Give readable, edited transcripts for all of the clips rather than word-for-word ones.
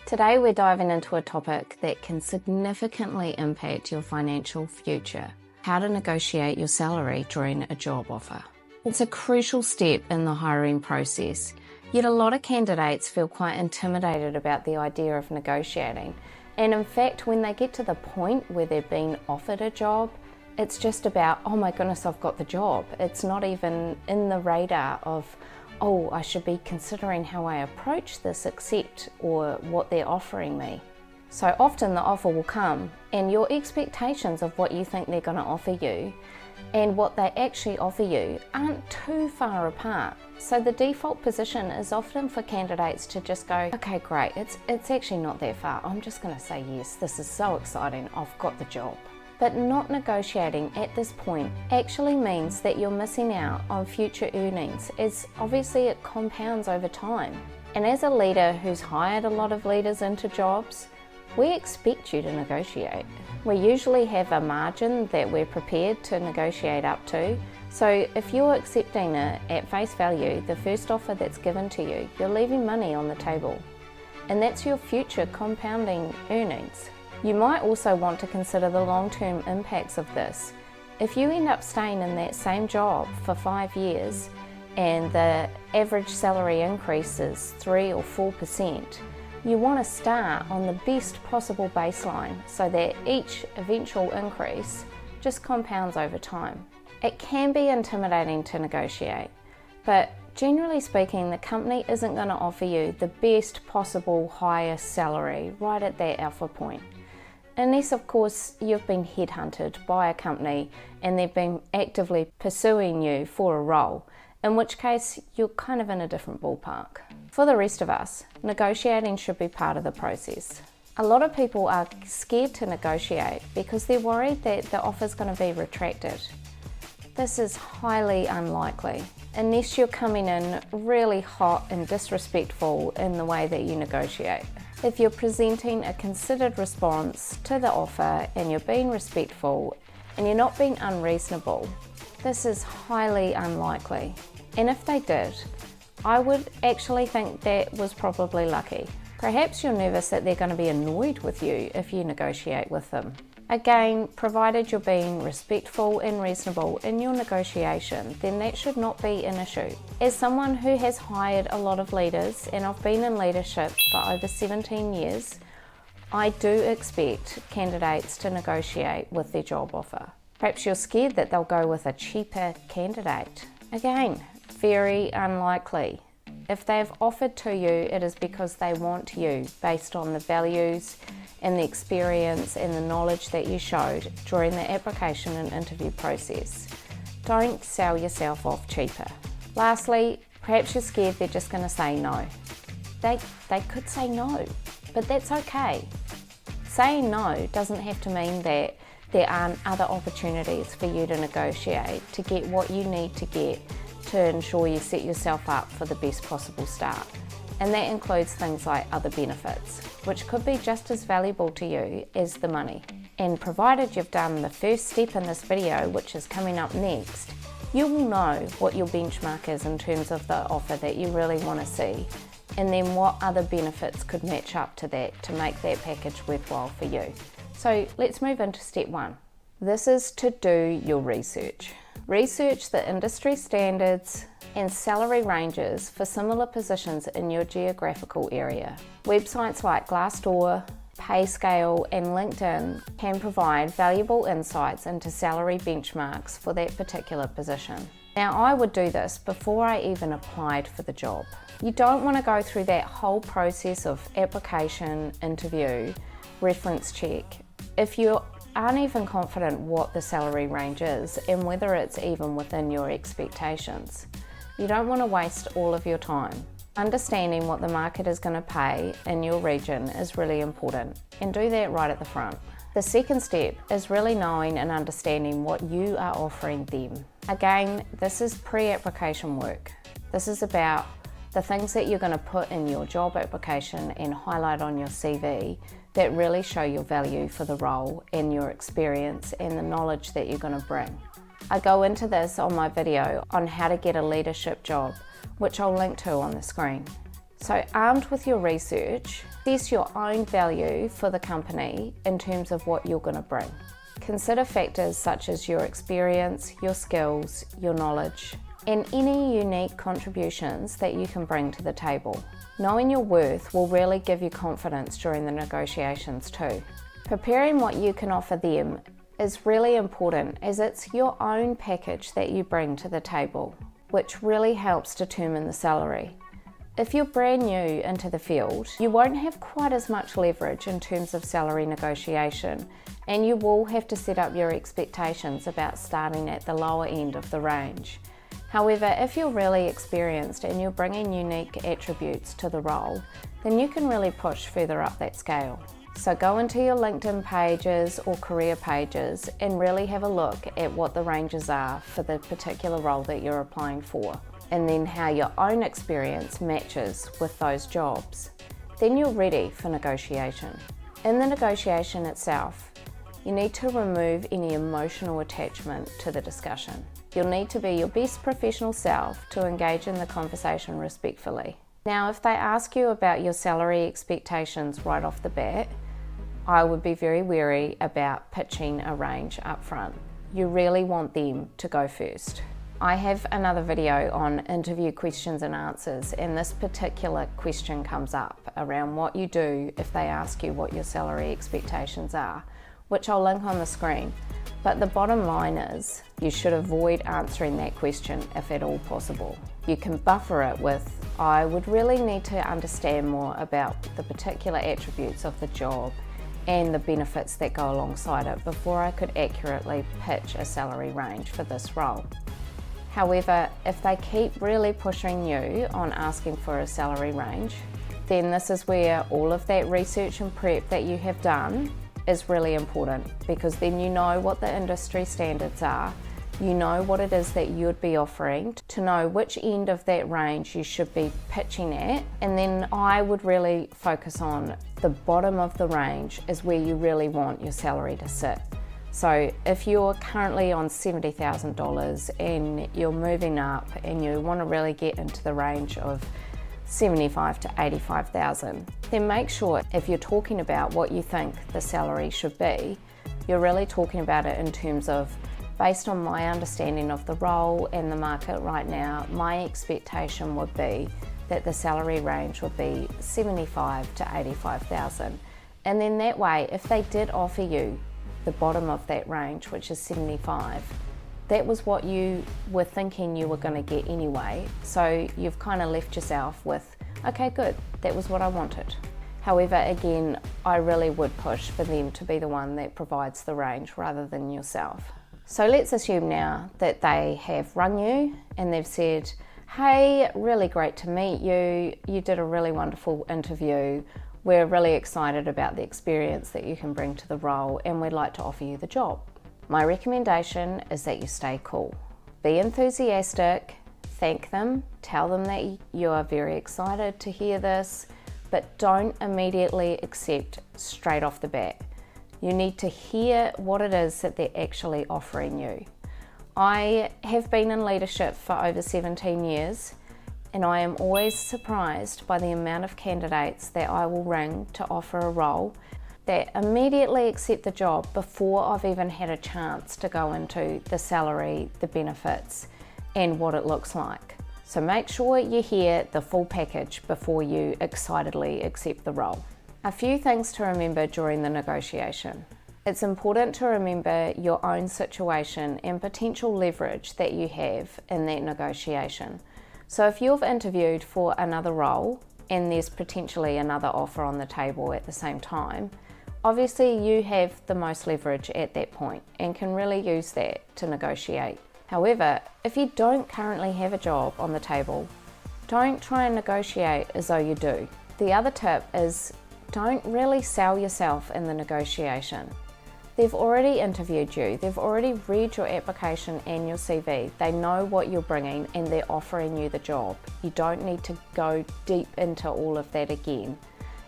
Today we're diving into a topic that can significantly impact your financial future: how to negotiate your salary during a job offer. It's a crucial step in the hiring process, yet a lot of candidates feel quite intimidated about the idea of negotiating. And in fact, when they get to the point where they're being offered a job, it's just about, oh my goodness, I've got the job. It's not even in the radar of, oh, I should be considering how I approach this accept or what they're offering me. So often the offer will come and your expectations of what you think they're going to offer you and what they actually offer you aren't too far apart. So the default position is often for candidates to just go, okay, great, it's actually not that far. I'm just going to say yes, this is so exciting, I've got the job. But not negotiating at this point actually means that you're missing out on future earnings, as obviously it compounds over time. And as a leader who's hired a lot of leaders into jobs, we expect you to negotiate. We usually have a margin that we're prepared to negotiate up to. So if you're accepting it at face value, the first offer that's given to you, you're leaving money on the table. And that's your future compounding earnings. You might also want to consider the long-term impacts of this. If you end up staying in that same job for 5 years and the average salary increase is 3 or 4%, you want to start on the best possible baseline so that each eventual increase just compounds over time. It can be intimidating to negotiate, but generally speaking, the company isn't going to offer you the best possible highest salary right at that alpha point. Unless, of course, you've been headhunted by a company and they've been actively pursuing you for a role, in which case you're kind of in a different ballpark. For the rest of us, negotiating should be part of the process. A lot of people are scared to negotiate because they're worried that the offer's going to be retracted. This is highly unlikely, unless you're coming in really hot and disrespectful in the way that you negotiate. If you're presenting a considered response to the offer and you're being respectful and you're not being unreasonable, this is highly unlikely. And if they did, I would actually think that was probably lucky. Perhaps you're nervous that they're going to be annoyed with you if you negotiate with them. Again, provided you're being respectful and reasonable in your negotiation, then that should not be an issue. As someone who has hired a lot of leaders, and I've been in leadership for over 17 years, I do expect candidates to negotiate with their job offer. Perhaps you're scared that they'll go with a cheaper candidate. Again, very unlikely. If they've offered to you, it is because they want you based on the values and the experience and the knowledge that you showed during the application and interview process. Don't sell yourself off cheaper. Lastly, perhaps you're scared they're just going to say no. They could say no, but that's okay. Saying no doesn't have to mean that there aren't other opportunities for you to negotiate to get what you need to get to ensure you set yourself up for the best possible start. And that includes things like other benefits, which could be just as valuable to you as the money. And provided you've done the first step in this video, which is coming up next, you will know what your benchmark is in terms of the offer that you really want to see, and then what other benefits could match up to that to make that package worthwhile for you. So let's move into step 1. This is to do your research. Research the industry standards and salary ranges for similar positions in your geographical area. Websites like Glassdoor, PayScale and LinkedIn can provide valuable insights into salary benchmarks for that particular position. Now, I would do this before I even applied for the job. You don't want to go through that whole process of application, interview, reference check if you aren't even confident what the salary range is and whether it's even within your expectations. You don't want to waste all of your time. Understanding what the market is going to pay in your region is really important, and do that right at the front. The second step is really knowing and understanding what you are offering them. Again, this is pre-application work. This is about the things that you're going to put in your job application and highlight on your CV that really show your value for the role and your experience and the knowledge that you're going to bring. I go into this on my video on how to get a leadership job, which I'll link to on the screen. So armed with your research, Assess your own value for the company in terms of what you're going to bring. Consider factors such as your experience, your skills, your knowledge, and any unique contributions that you can bring to the table. Knowing your worth will really give you confidence during the negotiations too. Preparing what you can offer them is really important, as it's your own package that you bring to the table, which really helps determine the salary. If you're brand new into the field, you won't have quite as much leverage in terms of salary negotiation, and you will have to set up your expectations about starting at the lower end of the range. However, if you're really experienced and you're bringing unique attributes to the role, then you can really push further up that scale. So go into your LinkedIn pages or career pages and really have a look at what the ranges are for the particular role that you're applying for, and then how your own experience matches with those jobs. Then you're ready for negotiation. In the negotiation itself, you need to remove any emotional attachment to the discussion. You'll need to be your best professional self to engage in the conversation respectfully. Now, if they ask you about your salary expectations right off the bat, I would be very wary about pitching a range up front. You really want them to go first. I have another video on interview questions and answers, and this particular question comes up around what you do if they ask you what your salary expectations are, which I'll link on the screen. But the bottom line is, you should avoid answering that question if at all possible. You can buffer it with, I would really need to understand more about the particular attributes of the job and the benefits that go alongside it before I could accurately pitch a salary range for this role. However, if they keep really pushing you on asking for a salary range, then this is where all of that research and prep that you have done is really important, because then you know what the industry standards are, you know what it is that you'd be offering, to know which end of that range you should be pitching at, and then I would really focus on the bottom of the range is where you really want your salary to sit. So if you're currently on $70,000 and you're moving up and you want to really get into the range of $75,000 to $85,000, then make sure if you're talking about what you think the salary should be, you're really talking about it in terms of, based on my understanding of the role and the market right now, my expectation would be that the salary range would be $75,000 to $85,000. And then that way, if they did offer you the bottom of that range, which is $75,000, that was what you were thinking you were going to get anyway. So you've kind of left yourself with, okay, good, that was what I wanted. However, again, I really would push for them to be the one that provides the range rather than yourself. So let's assume now that they have rung you and they've said, hey, really great to meet you. You did a really wonderful interview. We're really excited about the experience that you can bring to the role, and we'd like to offer you the job. My recommendation is that you stay cool. Be enthusiastic, thank them, tell them that you are very excited to hear this, but don't immediately accept straight off the bat. You need to hear what it is that they're actually offering you. I have been in leadership for over 17 years, and I am always surprised by the amount of candidates that I will ring to offer a role that immediately accept the job before I've even had a chance to go into the salary, the benefits, and what it looks like. So make sure you hear the full package before you excitedly accept the role. A few things to remember during the negotiation. It's important to remember your own situation and potential leverage that you have in that negotiation. So if you've interviewed for another role and there's potentially another offer on the table at the same time, obviously you have the most leverage at that point and can really use that to negotiate. However, if you don't currently have a job on the table, don't try and negotiate as though you do. The other tip is, don't really sell yourself in the negotiation. They've already interviewed you, they've already read your application and your CV, they know what you're bringing and they're offering you the job. You don't need to go deep into all of that again.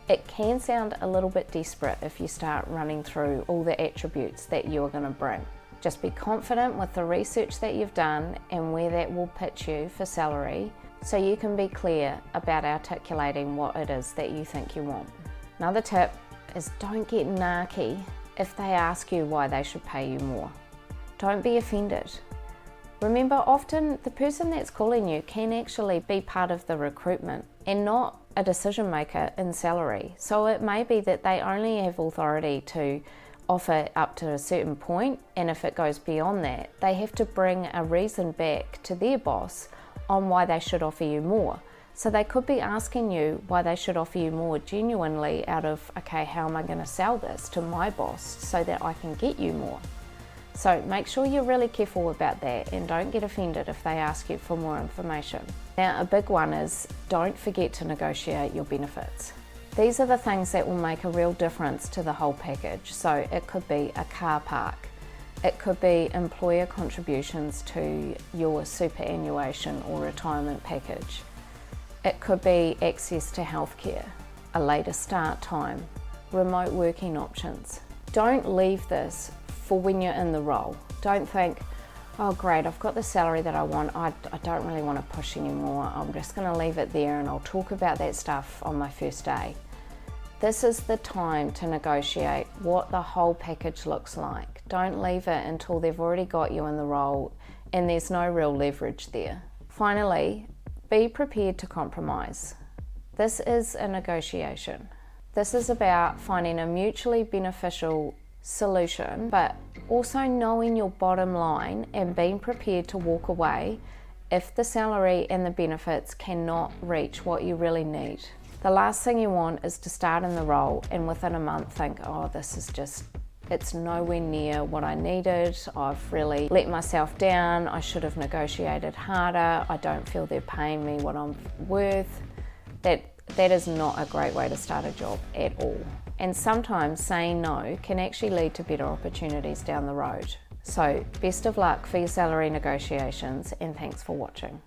It can sound a little bit desperate if you start running through all the attributes that you're going to bring. Just be confident with the research that you've done and where that will pitch you for salary, so you can be clear about articulating what it is that you think you want. Another tip is don't get narky if they ask you why they should pay you more. Don't be offended. Remember, often the person that's calling you can actually be part of the recruitment and not a decision maker in salary. So it may be that they only have authority to offer up to a certain point, and if it goes beyond that, they have to bring a reason back to their boss on why they should offer you more. So they could be asking you why they should offer you more genuinely out of, okay, how am I going to sell this to my boss so that I can get you more? So make sure you're really careful about that and don't get offended if they ask you for more information. Now, a big one is don't forget to negotiate your benefits. These are the things that will make a real difference to the whole package. So it could be a car park, it could be employer contributions to your superannuation or retirement package. It could be access to healthcare, a later start time, remote working options. Don't leave this for when you're in the role. Don't think, oh great, I've got the salary that I want, I don't really want to push anymore, I'm just going to leave it there and I'll talk about that stuff on my first day. This is the time to negotiate what the whole package looks like. Don't leave it until they've already got you in the role and there's no real leverage there. Finally, be prepared to compromise. This is a negotiation. This is about finding a mutually beneficial solution, but also knowing your bottom line and being prepared to walk away if the salary and the benefits cannot reach what you really need. The last thing you want is to start in the role and within a month think, oh, it's nowhere near what I needed, I've really let myself down, I should have negotiated harder, I don't feel they're paying me what I'm worth. That is not a great way to start a job at all. And sometimes saying no can actually lead to better opportunities down the road. So best of luck for your salary negotiations and thanks for watching.